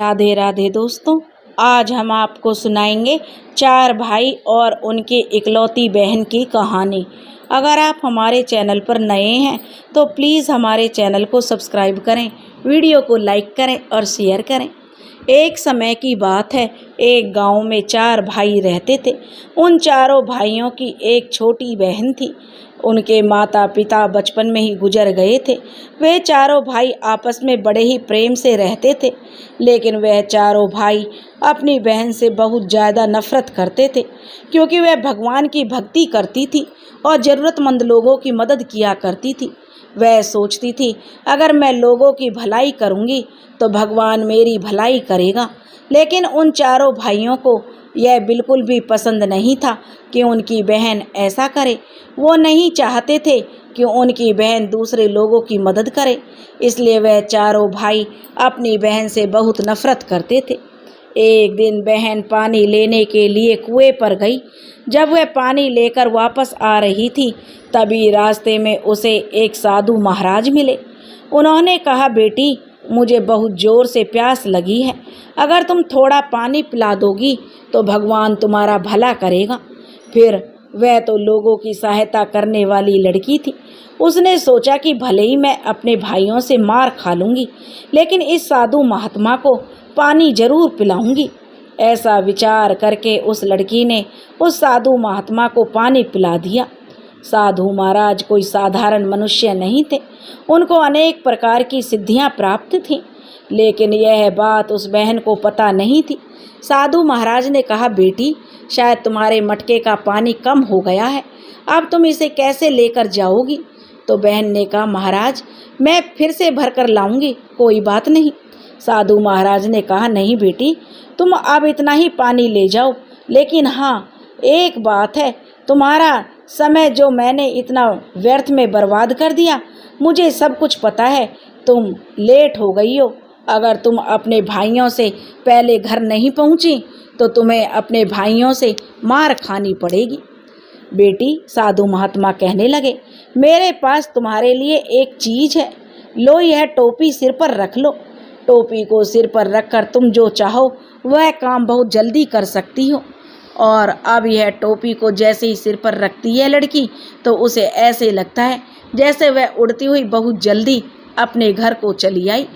राधे राधे दोस्तों, आज हम आपको सुनाएंगे चार भाई और उनकी इकलौती बहन की कहानी। अगर आप हमारे चैनल पर नए हैं तो प्लीज़ हमारे चैनल को सब्सक्राइब करें, वीडियो को लाइक करें और शेयर करें। एक समय की बात है, एक गांव में चार भाई रहते थे। उन चारों भाइयों की एक छोटी बहन थी। उनके माता पिता बचपन में ही गुजर गए थे। वे चारों भाई आपस में बड़े ही प्रेम से रहते थे, लेकिन वह चारों भाई अपनी बहन से बहुत ज़्यादा नफरत करते थे, क्योंकि वह भगवान की भक्ति करती थी और ज़रूरतमंद लोगों की मदद किया करती थी। वह सोचती थी, अगर मैं लोगों की भलाई करूँगी तो भगवान मेरी भलाई करेगा। लेकिन उन चारों भाइयों को यह बिल्कुल भी पसंद नहीं था कि उनकी बहन ऐसा करे। वो नहीं चाहते थे कि उनकी बहन दूसरे लोगों की मदद करे, इसलिए वह चारों भाई अपनी बहन से बहुत नफरत करते थे। एक दिन बहन पानी लेने के लिए कुएं पर गई। जब वह पानी लेकर वापस आ रही थी, तभी रास्ते में उसे एक साधु महाराज मिले। उन्होंने कहा, बेटी, मुझे बहुत ज़ोर से प्यास लगी है। अगर तुम थोड़ा पानी पिला दोगी तो भगवान तुम्हारा भला करेगा। फिर वह तो लोगों की सहायता करने वाली लड़की थी। उसने सोचा कि भले ही मैं अपने भाइयों से मार खा लूँगी, लेकिन इस साधु महात्मा को पानी जरूर पिलाऊंगी। ऐसा विचार करके उस लड़की ने उस साधु महात्मा को पानी पिला दिया। साधु महाराज कोई साधारण मनुष्य नहीं थे। उनको अनेक प्रकार की सिद्धियां प्राप्त थीं, लेकिन यह बात उस बहन को पता नहीं थी। साधु महाराज ने कहा, बेटी, शायद तुम्हारे मटके का पानी कम हो गया है, अब तुम इसे कैसे लेकर जाओगी? तो बहन ने कहा, महाराज, मैं फिर से भर कर लाऊंगी, कोई बात नहीं। साधु महाराज ने कहा, नहीं बेटी, तुम अब इतना ही पानी ले जाओ, लेकिन हाँ, एक बात है, तुम्हारा समय जो मैंने इतना व्यर्थ में बर्बाद कर दिया, मुझे सब कुछ पता है। तुम लेट हो गई हो। अगर तुम अपने भाइयों से पहले घर नहीं पहुंची तो तुम्हें अपने भाइयों से मार खानी पड़ेगी। बेटी, साधु महात्मा कहने लगे, मेरे पास तुम्हारे लिए एक चीज़ है। लो, यह टोपी सिर पर रख लो। टोपी को सिर पर रखकर तुम जो चाहो वह काम बहुत जल्दी कर सकती हो। और अब यह टोपी को जैसे ही सिर पर रखती है लड़की, तो उसे ऐसे लगता है जैसे वह उड़ती हुई बहुत जल्दी अपने घर को चली आई।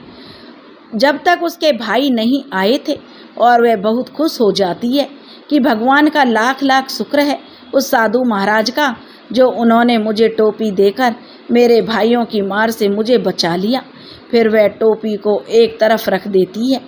जब तक उसके भाई नहीं आए थे, और वह बहुत खुश हो जाती है कि भगवान का लाख लाख शुक्र है उस साधु महाराज का, जो उन्होंने मुझे टोपी देकर मेरे भाइयों की मार से मुझे बचा लिया। फिर वह टोपी को एक तरफ रख देती है।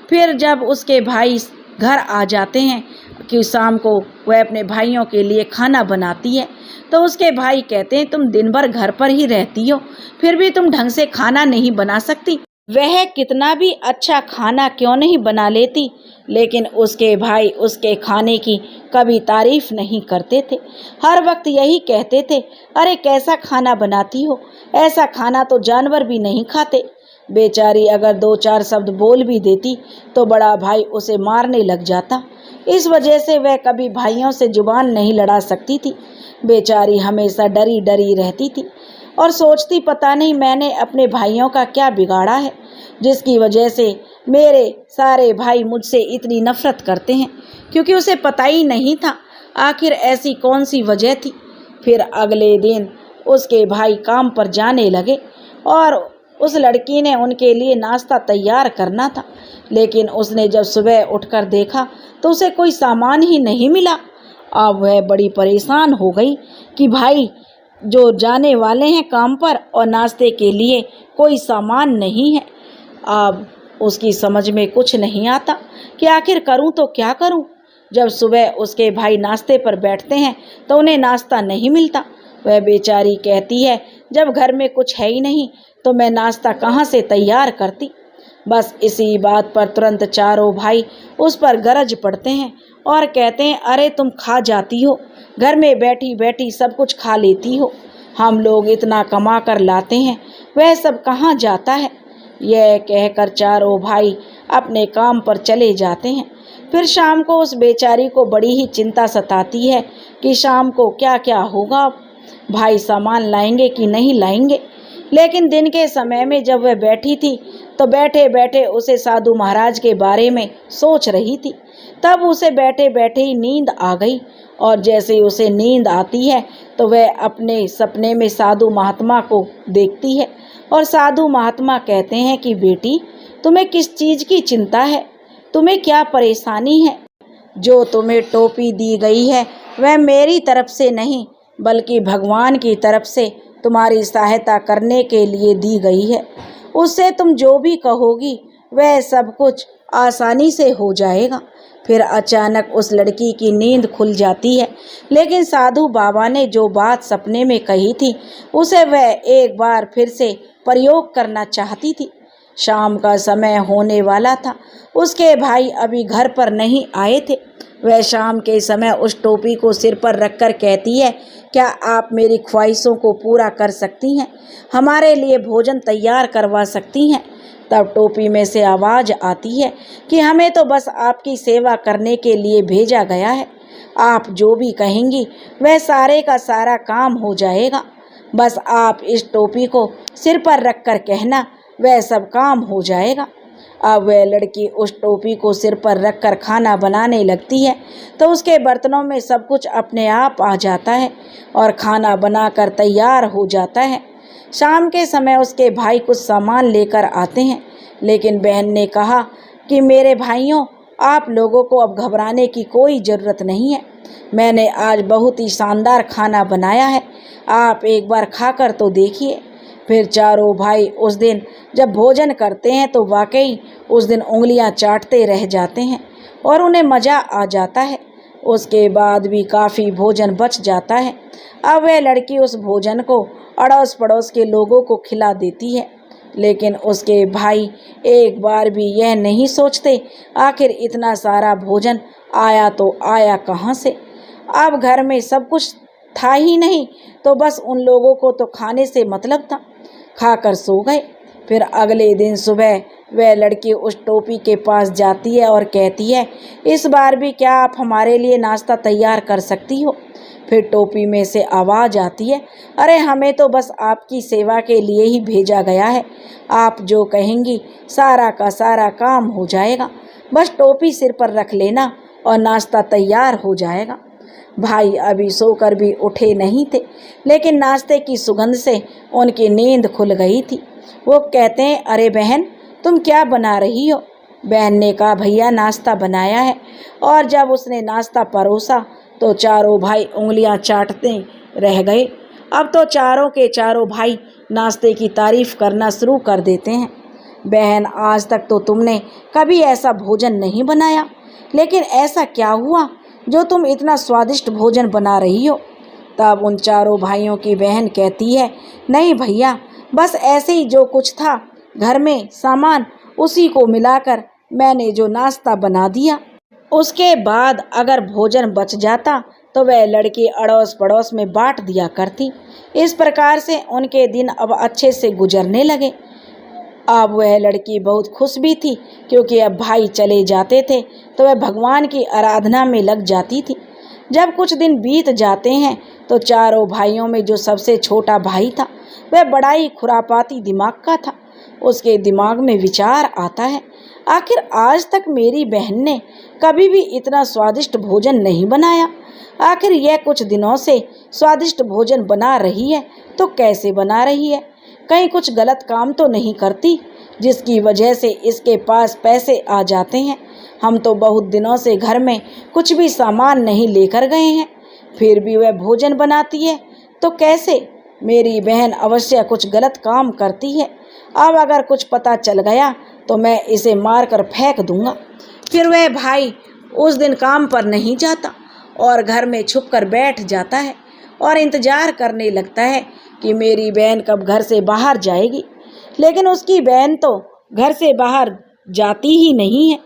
फिर जब उसके भाई घर आ जाते हैं कि शाम को वह अपने भाइयों के लिए खाना बनाती है, तो उसके भाई कहते हैं, तुम दिन भर घर पर ही रहती हो, फिर भी तुम ढंग से खाना नहीं बना सकती। वह कितना भी अच्छा खाना क्यों नहीं बना लेती, लेकिन उसके भाई उसके खाने की कभी तारीफ नहीं करते थे। हर वक्त यही कहते थे, अरे कैसा खाना बनाती हो, ऐसा खाना तो जानवर भी नहीं खाते। बेचारी अगर दो चार शब्द बोल भी देती तो बड़ा भाई उसे मारने लग जाता। इस वजह से वह कभी भाइयों से जुबान नहीं लड़ा सकती थी। बेचारी हमेशा डरी डरी रहती थी और सोचती, पता नहीं मैंने अपने भाइयों का क्या बिगाड़ा है, जिसकी वजह से मेरे सारे भाई मुझसे इतनी नफरत करते हैं। क्योंकि उसे पता ही नहीं था आखिर ऐसी कौन सी वजह थी। फिर अगले दिन उसके भाई काम पर जाने लगे और उस लड़की ने उनके लिए नाश्ता तैयार करना था, लेकिन उसने जब सुबह उठकर देखा तो उसे कोई सामान ही नहीं मिला। अब वह बड़ी परेशान हो गई कि भाई जो जाने वाले हैं काम पर और नाश्ते के लिए कोई सामान नहीं है। अब उसकी समझ में कुछ नहीं आता कि आखिर करूं तो क्या करूं। जब सुबह उसके भाई नाश्ते पर बैठते हैं तो उन्हें नाश्ता नहीं मिलता। वह बेचारी कहती है, जब घर में कुछ है ही नहीं तो मैं नाश्ता कहाँ से तैयार करती। बस इसी बात पर तुरंत चारों भाई उस पर गरज पड़ते हैं और कहते हैं, अरे तुम खा जाती हो, घर में बैठी बैठी सब कुछ खा लेती हो, हम लोग इतना कमा कर लाते हैं, वह सब कहाँ जाता है। यह कहकर चारों भाई अपने काम पर चले जाते हैं। फिर शाम को उस बेचारी को बड़ी ही चिंता सताती है कि शाम को क्या क्या होगा, भाई सामान लाएंगे कि नहीं लाएंगे। लेकिन दिन के समय में जब वह बैठी थी तो बैठे बैठे उसे साधु महाराज के बारे में सोच रही थी। तब उसे बैठे बैठे ही नींद आ गई और जैसे ही उसे नींद आती है तो वह अपने सपने में साधु महात्मा को देखती है और साधु महात्मा कहते हैं कि बेटी, तुम्हें किस चीज़ की चिंता है, तुम्हें क्या परेशानी है? जो तुम्हें टोपी दी गई है वह मेरी तरफ से नहीं बल्कि भगवान की तरफ से तुम्हारी सहायता करने के लिए दी गई है। उससे तुम जो भी कहोगी वह सब कुछ आसानी से हो जाएगा। फिर अचानक उस लड़की की नींद खुल जाती है, लेकिन साधु बाबा ने जो बात सपने में कही थी उसे वह एक बार फिर से प्रयोग करना चाहती थी। शाम का समय होने वाला था। उसके भाई अभी घर पर नहीं आए थे। वह शाम के समय उस टोपी को सिर पर रखकर कहती है, क्या आप मेरी ख्वाहिशों को पूरा कर सकती हैं? हमारे लिए भोजन तैयार करवा सकती हैं? तब टोपी में से आवाज़ आती है कि हमें तो बस आपकी सेवा करने के लिए भेजा गया है। आप जो भी कहेंगी वह सारे का सारा काम हो जाएगा। बस आप इस टोपी को सिर पर रखकर कहना, वह सब काम हो जाएगा। अब वह लड़की उस टोपी को सिर पर रखकर खाना बनाने लगती है तो उसके बर्तनों में सब कुछ अपने आप आ जाता है और खाना बनाकर तैयार हो जाता है। शाम के समय उसके भाई कुछ सामान लेकर आते हैं, लेकिन बहन ने कहा कि मेरे भाइयों, आप लोगों को अब घबराने की कोई ज़रूरत नहीं है। मैंने आज बहुत ही शानदार खाना बनाया है, आप एक बार खाकर तो देखिए। फिर चारों भाई उस दिन जब भोजन करते हैं तो वाकई उस दिन उंगलियां चाटते रह जाते हैं और उन्हें मज़ा आ जाता है। उसके बाद भी काफ़ी भोजन बच जाता है। अब वह लड़की उस भोजन को अड़ोस पड़ोस के लोगों को खिला देती है, लेकिन उसके भाई एक बार भी यह नहीं सोचते आखिर इतना सारा भोजन आया तो आया कहाँ से। अब घर में सब कुछ था ही नहीं तो बस उन लोगों को तो खाने से मतलब था, खाकर सो गए। फिर अगले दिन सुबह वह लड़की उस टोपी के पास जाती है और कहती है, इस बार भी क्या आप हमारे लिए नाश्ता तैयार कर सकती हो? फिर टोपी में से आवाज़ आती है, अरे हमें तो बस आपकी सेवा के लिए ही भेजा गया है। आप जो कहेंगी सारा का सारा काम हो जाएगा। बस टोपी सिर पर रख लेना और नाश्ता तैयार हो जाएगा। भाई अभी सोकर भी उठे नहीं थे, लेकिन नाश्ते की सुगंध से उनकी नींद खुल गई थी। वो कहते हैं, अरे बहन, तुम क्या बना रही हो? बहन ने कहा, भैया नाश्ता बनाया है। और जब उसने नाश्ता परोसा तो चारों भाई उंगलियां चाटते रह गए। अब तो चारों के चारों भाई नाश्ते की तारीफ करना शुरू कर देते हैं। बहन, आज तक तो तुमने कभी ऐसा भोजन नहीं बनाया, लेकिन ऐसा क्या हुआ जो तुम इतना स्वादिष्ट भोजन बना रही हो? तब उन चारों भाइयों की बहन कहती है, नहीं भैया, बस ऐसे ही जो कुछ था घर में सामान उसी को मिलाकर मैंने जो नाश्ता बना दिया। उसके बाद अगर भोजन बच जाता तो वह लड़की अड़ोस पड़ोस में बांट दिया करती। इस प्रकार से उनके दिन अब अच्छे से गुजरने लगे। अब वह लड़की बहुत खुश भी थी, क्योंकि अब भाई चले जाते थे तो वह भगवान की आराधना में लग जाती थी। जब कुछ दिन बीत जाते हैं तो चारों भाइयों में जो सबसे छोटा भाई था वह बड़ा ही खुरापाती दिमाग का था। उसके दिमाग में विचार आता है, आखिर आज तक मेरी बहन ने कभी भी इतना स्वादिष्ट भोजन नहीं बनाया। आखिर यह कुछ दिनों से स्वादिष्ट भोजन बना रही है तो कैसे बना रही है? कहीं कुछ गलत काम तो नहीं करती जिसकी वजह से इसके पास पैसे आ जाते हैं। हम तो बहुत दिनों से घर में कुछ भी सामान नहीं लेकर गए हैं, फिर भी वह भोजन बनाती है तो कैसे? मेरी बहन अवश्य कुछ गलत काम करती है। अब अगर कुछ पता चल गया तो मैं इसे मारकर फेंक दूंगा। फिर वह भाई उस दिन काम पर नहीं जाता और घर में छुपकर बैठ जाता है और इंतजार करने लगता है कि मेरी बहन कब घर से बाहर जाएगी। लेकिन उसकी बहन तो घर से बाहर जाती ही नहीं है।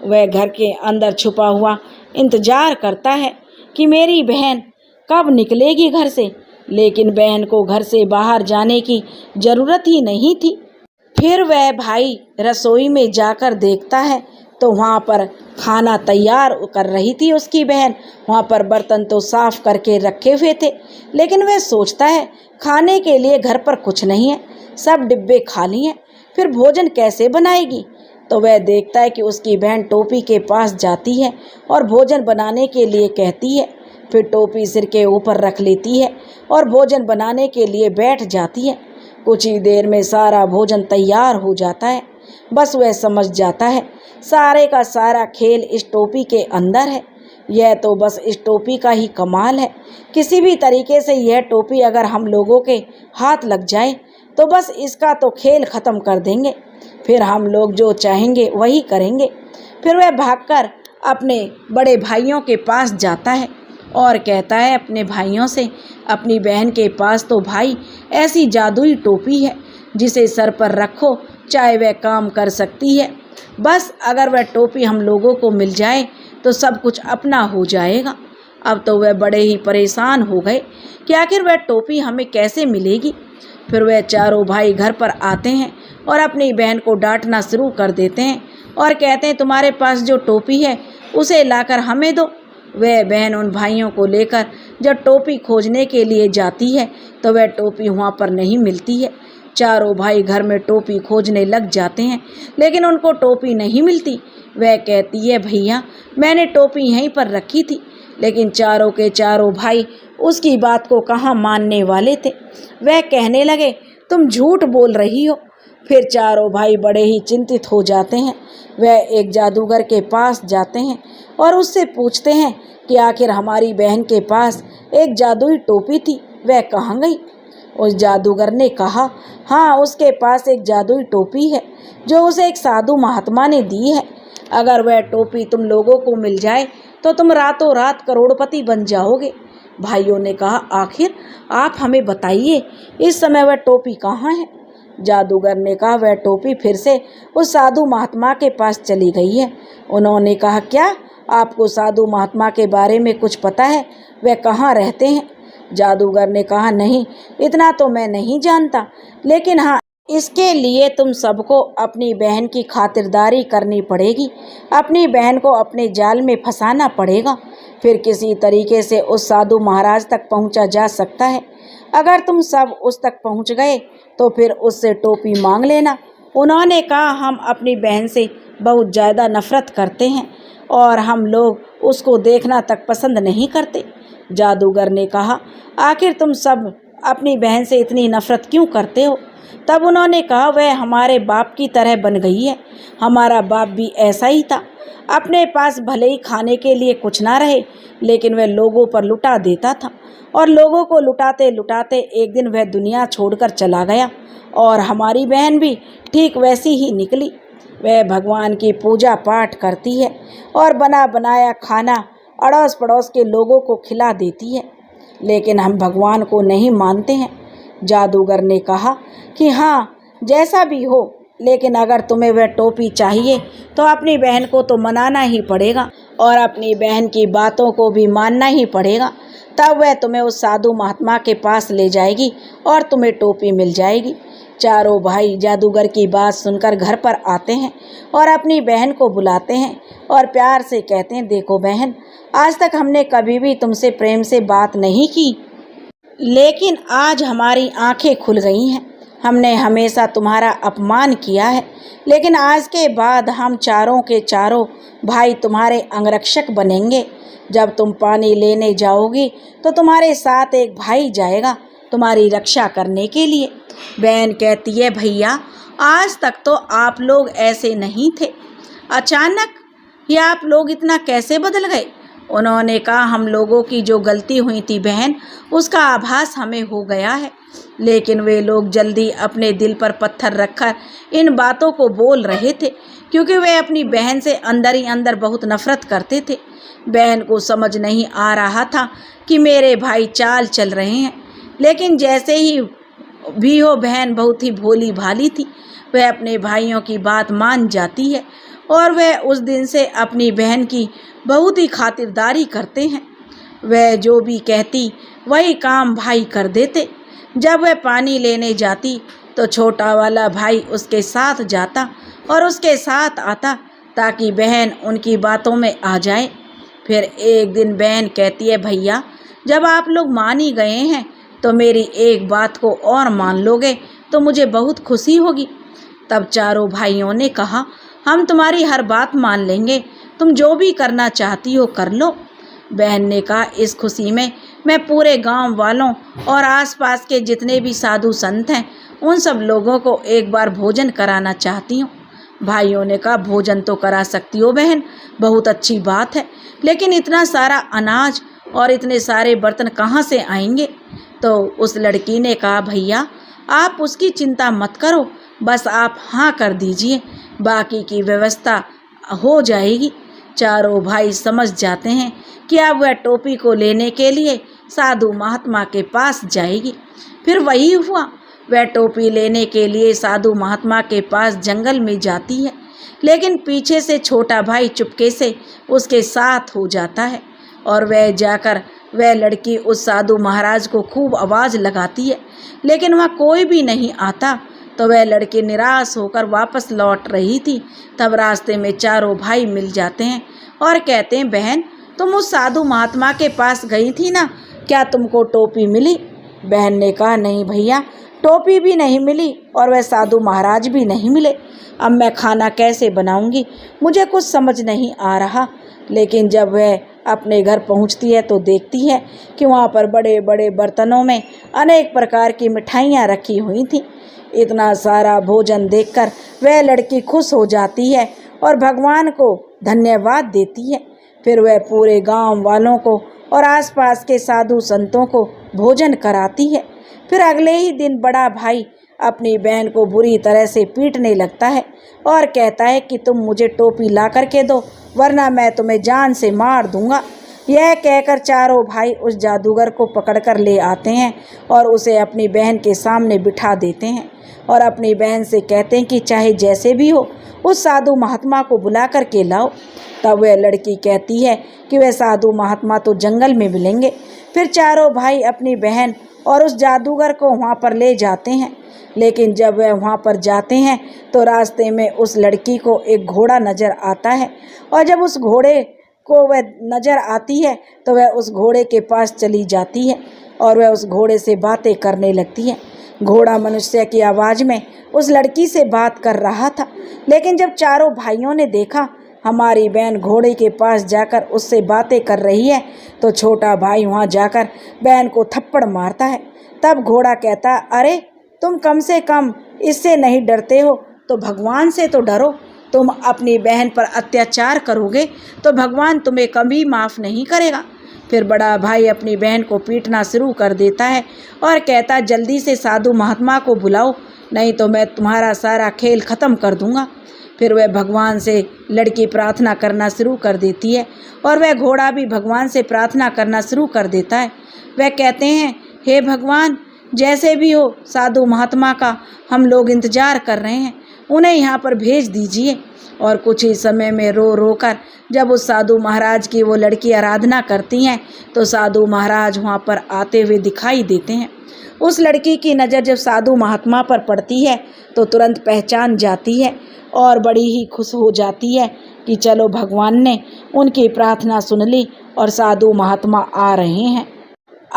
वह घर के अंदर छुपा हुआ इंतजार करता है कि मेरी बहन कब निकलेगी घर से, लेकिन बहन को घर से बाहर जाने की ज़रूरत ही नहीं थी। फिर वह भाई रसोई में जाकर देखता है तो वहाँ पर खाना तैयार कर रही थी उसकी बहन। वहाँ पर बर्तन तो साफ करके रखे हुए थे, लेकिन वह सोचता है खाने के लिए घर पर कुछ नहीं है, सब डिब्बे खाली हैं। फिर भोजन कैसे बनाएगी। तो वह देखता है कि उसकी बहन टोपी के पास जाती है और भोजन बनाने के लिए कहती है। फिर टोपी सिर के ऊपर रख लेती है और भोजन बनाने के लिए बैठ जाती है। कुछ ही देर में सारा भोजन तैयार हो जाता है। बस वह समझ जाता है सारे का सारा खेल इस टोपी के अंदर है। यह तो बस इस टोपी का ही कमाल है। किसी भी तरीके से यह टोपी अगर हम लोगों के हाथ लग जाए तो बस इसका तो खेल ख़त्म कर देंगे। फिर हम लोग जो चाहेंगे वही करेंगे। फिर वह भागकर अपने बड़े भाइयों के पास जाता है और कहता है अपने भाइयों से, अपनी बहन के पास तो भाई ऐसी जादुई टोपी है जिसे सर पर रखो चाहे वह काम कर सकती है। बस अगर वह टोपी हम लोगों को मिल जाए तो सब कुछ अपना हो जाएगा। अब तो वह बड़े ही परेशान हो गए कि आखिर वह टोपी हमें कैसे मिलेगी। फिर वह चारों भाई घर पर आते हैं और अपनी बहन को डांटना शुरू कर देते हैं और कहते हैं तुम्हारे पास जो टोपी है उसे लाकर हमें दो। वह बहन उन भाइयों को लेकर जब टोपी खोजने के लिए जाती है तो वह टोपी वहाँ पर नहीं मिलती है। चारों भाई घर में टोपी खोजने लग जाते हैं लेकिन उनको टोपी नहीं मिलती। वह कहती है भैया मैंने टोपी यहीं पर रखी थी, लेकिन चारों के चारों भाई उसकी बात को कहाँ मानने वाले थे। वह कहने लगे तुम झूठ बोल रही हो। फिर चारों भाई बड़े ही चिंतित हो जाते हैं। वह एक जादूगर के पास जाते हैं और उससे पूछते हैं कि आखिर हमारी बहन के पास एक जादुई टोपी थी, वह कहाँ गई। उस जादूगर ने कहा हाँ उसके पास एक जादुई टोपी है जो उसे एक साधु महात्मा ने दी है। अगर वह टोपी तुम लोगों को मिल जाए तो तुम रातों रात करोड़पति बन जाओगे। भाइयों ने कहा आखिर आप हमें बताइए इस समय वह टोपी कहाँ है। जादूगर ने कहा वह टोपी फिर से उस साधु महात्मा के पास चली गई है। उन्होंने कहा क्या आपको साधु महात्मा के बारे में कुछ पता है, वह कहाँ रहते हैं। जादूगर ने कहा नहीं इतना तो मैं नहीं जानता, लेकिन हाँ इसके लिए तुम सबको अपनी बहन की खातिरदारी करनी पड़ेगी। अपनी बहन को अपने जाल में फंसाना पड़ेगा, फिर किसी तरीके से उस साधु महाराज तक पहुंचा जा सकता है। अगर तुम सब उस तक पहुंच गए तो फिर उससे टोपी मांग लेना। उन्होंने कहा हम अपनी बहन से बहुत ज़्यादा नफरत करते हैं और हम लोग उसको देखना तक पसंद नहीं करते। जादूगर ने कहा आखिर तुम सब अपनी बहन से इतनी नफरत क्यों करते हो। तब उन्होंने कहा वह हमारे बाप की तरह बन गई है। हमारा बाप भी ऐसा ही था। अपने पास भले ही खाने के लिए कुछ ना रहे लेकिन वह लोगों पर लुटा देता था और लोगों को लुटाते लुटाते एक दिन वह दुनिया छोड़कर चला गया। और हमारी बहन भी ठीक वैसी ही निकली। वह भगवान की पूजा पाठ करती है और बना बनाया खाना अड़ोस पड़ोस के लोगों को खिला देती है, लेकिन हम भगवान को नहीं मानते हैं। जादूगर ने कहा कि हाँ जैसा भी हो, लेकिन अगर तुम्हें वह टोपी चाहिए तो अपनी बहन को तो मनाना ही पड़ेगा और अपनी बहन की बातों को भी मानना ही पड़ेगा। तब वह तुम्हें उस साधु महात्मा के पास ले जाएगी और तुम्हें टोपी मिल जाएगी। चारों भाई जादूगर की बात सुनकर घर पर आते हैं और अपनी बहन को बुलाते हैं और प्यार से कहते हैं देखो बहन, आज तक हमने कभी भी तुमसे प्रेम से बात नहीं की, लेकिन आज हमारी आंखें खुल गई हैं। हमने हमेशा तुम्हारा अपमान किया है, लेकिन आज के बाद हम चारों के चारों भाई तुम्हारे अंगरक्षक बनेंगे। जब तुम पानी लेने जाओगी तो तुम्हारे साथ एक भाई जाएगा तुम्हारी रक्षा करने के लिए। बहन कहती है भैया आज तक तो आप लोग ऐसे नहीं थे, अचानक ये आप लोग इतना कैसे बदल गए। उन्होंने कहा हम लोगों की जो गलती हुई थी बहन, उसका आभास हमें हो गया है, लेकिन वे लोग जल्दी अपने दिल पर पत्थर रखकर इन बातों को बोल रहे थे क्योंकि वे अपनी बहन से अंदर ही अंदर बहुत नफरत करते थे। बहन को समझ नहीं आ रहा था कि मेरे भाई चाल चल रहे हैं, लेकिन जैसे ही भी हो बहन बहुत ही भोली भाली थी। वह अपने भाइयों की बात मान जाती है और वह उस दिन से अपनी बहन की बहुत ही खातिरदारी करते हैं। वह जो भी कहती वही काम भाई कर देते। जब वह पानी लेने जाती तो छोटा वाला भाई उसके साथ जाता और उसके साथ आता ताकि बहन उनकी बातों में आ जाए। फिर एक दिन बहन कहती है भैया जब आप लोग मान ही गए हैं तो मेरी एक बात को और मान लोगे तो मुझे बहुत खुशी होगी। तब चारों भाइयों ने कहा, हम तुम्हारी हर बात मान लेंगे, तुम जो भी करना चाहती हो कर लो। बहन ने कहा, इस खुशी में मैं पूरे गांव वालों और आसपास के जितने भी साधु संत हैं उन सब लोगों को एक बार भोजन कराना चाहती हूँ। भाइयों ने कहा, भोजन तो करा सकती हो बहन, बहुत अच्छी बात है, लेकिन इतना सारा अनाज और इतने सारे बर्तन कहाँ से आएंगे? तो उस लड़की ने कहा, भैया आप उसकी चिंता मत करो, बस आप हाँ कर दीजिए, बाकी की व्यवस्था हो जाएगी। चारों भाई समझ जाते हैं कि अब वह टोपी को लेने के लिए साधु महात्मा के पास जाएगी। फिर वही हुआ, वह टोपी लेने के लिए साधु महात्मा के पास जंगल में जाती है, लेकिन पीछे से छोटा भाई चुपके से उसके साथ हो जाता है और वह जाकर वह लड़की उस साधु महाराज को खूब आवाज़ लगाती है, लेकिन वहाँ कोई भी नहीं आता। तो वह लड़की निराश होकर वापस लौट रही थी, तब रास्ते में चारों भाई मिल जाते हैं और कहते हैं, बहन तुम उस साधु महात्मा के पास गई थी ना, क्या तुमको टोपी मिली? बहन ने कहा, नहीं भैया, टोपी भी नहीं मिली और वह साधु महाराज भी नहीं मिले। अब मैं खाना कैसे बनाऊंगी, मुझे कुछ समझ नहीं आ रहा। लेकिन जब वह अपने घर पहुंचती है तो देखती है कि वहाँ पर बड़े बड़े बर्तनों में अनेक प्रकार की मिठाइयाँ रखी हुई थीं। इतना सारा भोजन देखकर वह लड़की खुश हो जाती है और भगवान को धन्यवाद देती है। फिर वह पूरे गांव वालों को और आसपास के साधु संतों को भोजन कराती है। फिर अगले ही दिन बड़ा भाई अपनी बहन को बुरी तरह से पीटने लगता है और कहता है कि तुम मुझे टोपी ला कर के दो, वरना मैं तुम्हें जान से मार दूंगा। यह कहकर चारों भाई उस जादूगर को पकड़कर ले आते हैं और उसे अपनी बहन के सामने बिठा देते हैं और अपनी बहन से कहते हैं कि चाहे जैसे भी हो उस साधु महात्मा को बुला कर के लाओ। तब वह लड़की कहती है कि वह साधु महात्मा तो जंगल में मिलेंगे। फिर चारों भाई अपनी बहन और उस जादूगर को वहाँ पर ले जाते हैं, लेकिन जब वह वहाँ पर जाते हैं तो रास्ते में उस लड़की को एक घोड़ा नज़र आता है और जब उस घोड़े को वह नज़र आती है तो वह उस घोड़े के पास चली जाती है और वह उस घोड़े से बातें करने लगती है। घोड़ा मनुष्य की आवाज़ में उस लड़की से बात कर रहा था, लेकिन जब चारों भाइयों ने देखा हमारी बहन घोड़े के पास जाकर उससे बातें कर रही है तो छोटा भाई वहाँ जाकर बहन को थप्पड़ मारता है। तब घोड़ा कहता, अरे तुम कम से कम इससे नहीं डरते हो तो भगवान से तो डरो। तुम अपनी बहन पर अत्याचार करोगे तो भगवान तुम्हें कभी माफ़ नहीं करेगा। फिर बड़ा भाई अपनी बहन को पीटना शुरू कर देता है और कहता, जल्दी से साधु महात्मा को बुलाओ, नहीं तो मैं तुम्हारा सारा खेल ख़त्म कर दूंगा। फिर वह भगवान से लड़की प्रार्थना करना शुरू कर देती है और वह घोड़ा भी भगवान से प्रार्थना करना शुरू कर देता है। वह कहते हैं, हे भगवान, जैसे भी हो साधु महात्मा का हम लोग इंतज़ार कर रहे हैं, उन्हें यहाँ पर भेज दीजिए। और कुछ ही समय में रो रो कर जब उस साधु महाराज की वो लड़की आराधना करती हैं तो साधु महाराज वहाँ पर आते हुए दिखाई देते हैं। उस लड़की की नज़र जब साधु महात्मा पर पड़ती है तो तुरंत पहचान जाती है और बड़ी ही खुश हो जाती है कि चलो भगवान ने उनकी प्रार्थना सुन ली और साधु महात्मा आ रहे हैं।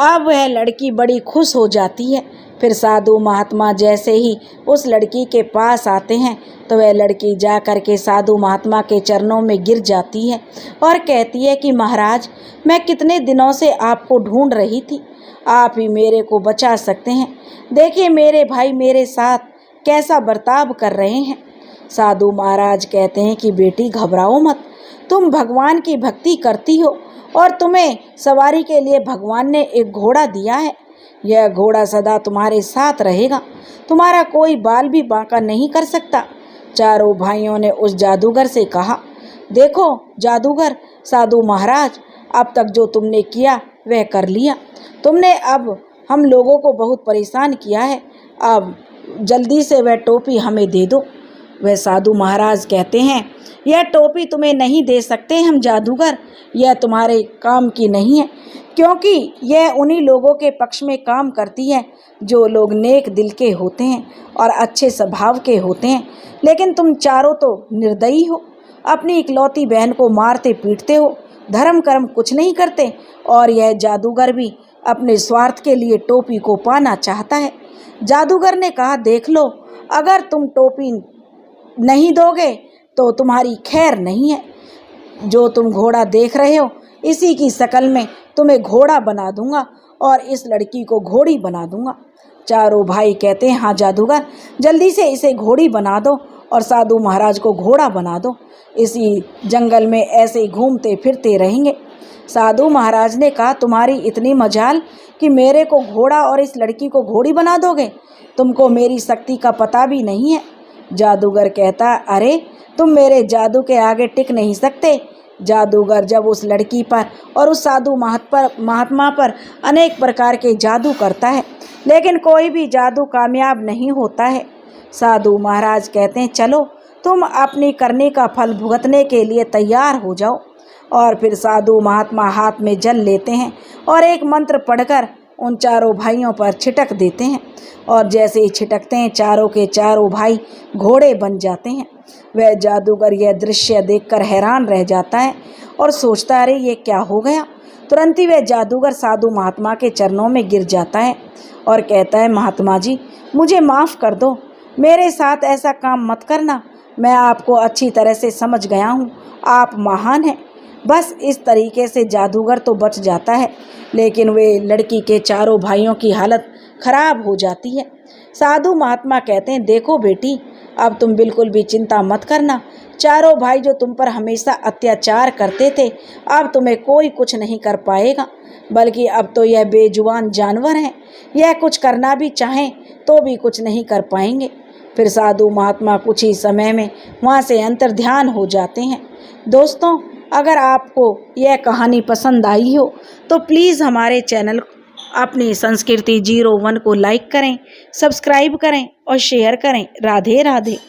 अब वह लड़की बड़ी खुश हो जाती है। फिर साधु महात्मा जैसे ही उस लड़की के पास आते हैं तो वह लड़की जा कर के साधु महात्मा के चरणों में गिर जाती है और कहती है कि महाराज, मैं कितने दिनों से आपको ढूंढ रही थी, आप ही मेरे को बचा सकते हैं। देखिए मेरे भाई मेरे साथ कैसा बर्ताव कर रहे हैं। साधु महाराज कहते हैं कि बेटी घबराओ मत, तुम भगवान की भक्ति करती हो और तुम्हें सवारी के लिए भगवान ने एक घोड़ा दिया है। यह घोड़ा सदा तुम्हारे साथ रहेगा, तुम्हारा कोई बाल भी बांका नहीं कर सकता। चारों भाइयों ने उस जादूगर से कहा, देखो जादूगर, साधु महाराज, अब तक जो तुमने किया वह कर लिया। तुमने अब हम लोगों को बहुत परेशान किया है, अब जल्दी से वह टोपी हमें दे दो। वह साधु महाराज कहते हैं, यह टोपी तुम्हें नहीं दे सकते हम जादूगर, यह तुम्हारे काम की नहीं है, क्योंकि यह उन्हीं लोगों के पक्ष में काम करती है जो लोग नेक दिल के होते हैं और अच्छे स्वभाव के होते हैं। लेकिन तुम चारों तो निर्दयी हो, अपनी इकलौती बहन को मारते पीटते हो, धर्म कर्म कुछ नहीं करते, और यह जादूगर भी अपने स्वार्थ के लिए टोपी को पाना चाहता है। जादूगर ने कहा, देख लो, अगर तुम टोपी नहीं दोगे तो तुम्हारी खैर नहीं है। जो तुम घोड़ा देख रहे हो इसी की शक्ल में तुम्हें घोड़ा बना दूंगा और इस लड़की को घोड़ी बना दूंगा। चारों भाई कहते हैं, हाँ जादूगर, जल्दी से इसे घोड़ी बना दो और साधु महाराज को घोड़ा बना दो। इसी जंगल में ऐसे ही घूमते फिरते रहेंगे। साधु महाराज ने कहा, तुम्हारी इतनी मजाल कि मेरे को घोड़ा और इस लड़की को घोड़ी बना दोगे? तुमको मेरी शक्ति का पता भी नहीं है। जादूगर कहता, अरे तुम मेरे जादू के आगे टिक नहीं सकते। जादूगर जब उस लड़की पर और उस साधु महात्मा पर अनेक प्रकार के जादू करता है, लेकिन कोई भी जादू कामयाब नहीं होता है। साधु महाराज कहते हैं, चलो तुम अपनी करने का फल भुगतने के लिए तैयार हो जाओ। और फिर साधु महात्मा हाथ में जल लेते हैं और एक मंत्र पढ़कर उन चारों भाइयों पर छिटक देते हैं। और जैसे ही छिटकते हैं, चारों के चारों भाई घोड़े बन जाते हैं। वह जादूगर यह दृश्य देखकर हैरान रह जाता है और सोचता, अरे ये क्या हो गया। तुरंत ही वह जादूगर साधु महात्मा के चरणों में गिर जाता है और कहता है, महात्मा जी मुझे माफ़ कर दो, मेरे साथ ऐसा काम मत करना। मैं आपको अच्छी तरह से समझ गया हूँ, आप महान हैं। बस इस तरीके से जादूगर तो बच जाता है, लेकिन वे लड़की के चारों भाइयों की हालत खराब हो जाती है। साधु महात्मा कहते हैं, देखो बेटी, अब तुम बिल्कुल भी चिंता मत करना। चारों भाई जो तुम पर हमेशा अत्याचार करते थे, अब तुम्हें कोई कुछ नहीं कर पाएगा। बल्कि अब तो यह बेजुबान जानवर हैं, यह कुछ करना भी चाहें तो भी कुछ नहीं कर पाएंगे। फिर साधु महात्मा कुछ ही समय में वहाँ से अंतर्ध्यान हो जाते हैं। दोस्तों, अगर आपको यह कहानी पसंद आई हो तो प्लीज़ हमारे चैनल अपनी संस्कृति 01 को लाइक करें, सब्सक्राइब करें और शेयर करें। राधे राधे।